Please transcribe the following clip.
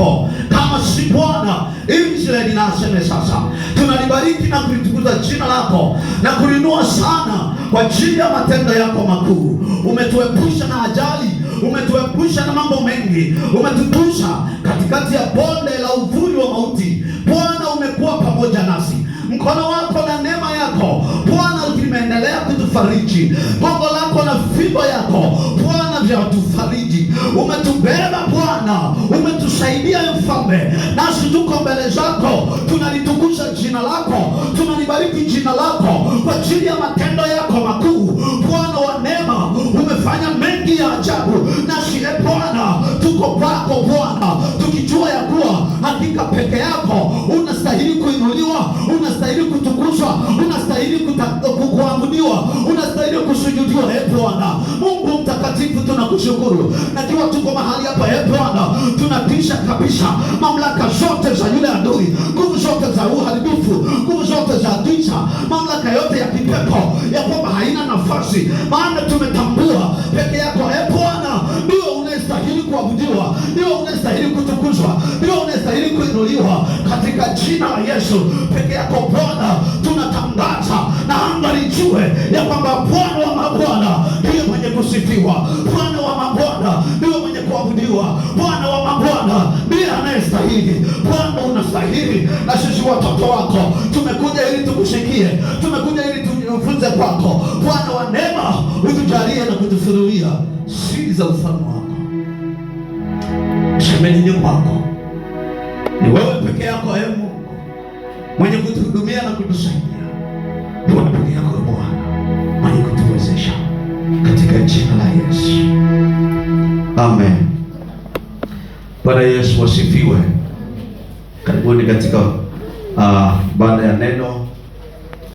yako kama si Bwana. Israeli na aseme sasa, tunalibariki na kulitukuza jina lako na kulinua sana kwa ajili ya matendo yako makuu. Umetuepusha na ajali, umetuepusha na mambo mengi, umetupusha katikati ya bonde la uvuli wa mauti. Bwana, umekuwa pamoja nasi, mkono wako na neema yako Bwana limeendelea kutufariji, gongo lako na fimbo yako Bwana vyatufariji. Umetubeba Bwana, umetusaidia Mfalme, nasi tuko mbele zako, tunalitukuza jina lako, tunalibariki jina lako kwa ajili ya matendo yako makuu. Bwana wa neema, umefanya mengi ya ajabu, nasi Bwana tuko kwako Bwana, tukijua ya kuwa hakika peke yako unastahili kuinuliwa, unastahili kutukuzwa, unastahili kuabudiwa, unastahili kusujudiwa. Bwana Mungu mtakatifu, tunakushukuru. Najua tuko mahali hapa Bwana, tunatisha kabisa mamlaka zote za yule adui, nguvu zote za uharibifu, nguvu zote za giza, mamlaka yote ya kipepo ya kwamba haina nafasi, maana tumetambua peke yako Bwana ndio unastahili kuabudiwa, ndio unastahili kutukuzwa, ndio unastahili kuinuliwa. Katika jina la Yesu peke yako Bwana tunatangaza na anga lijue ya kwamba Bwana wa mabwana ndiye mwenye kusifiwa, Bwana wa mabwana ndiye mwenye kuabudiwa, Bwana wa mabwana ndiye anayestahili. Bwana unastahili, na sisi watoto wako tumekuja ili tukushikie, tumekuja ili tujifunze kwako. Bwana wa neema, utujalie na kutufunulia siri za ufalme wako. Shemelini kwako ni wewe peke yako Mungu mwenye kutuhudumia na kutusaidia. Ni wewe peke yako Bwana mwenye kutuwezesha, katika jina la Yesu, amen. Bwana Yesu wasifiwe. Karibuni katika baada ya neno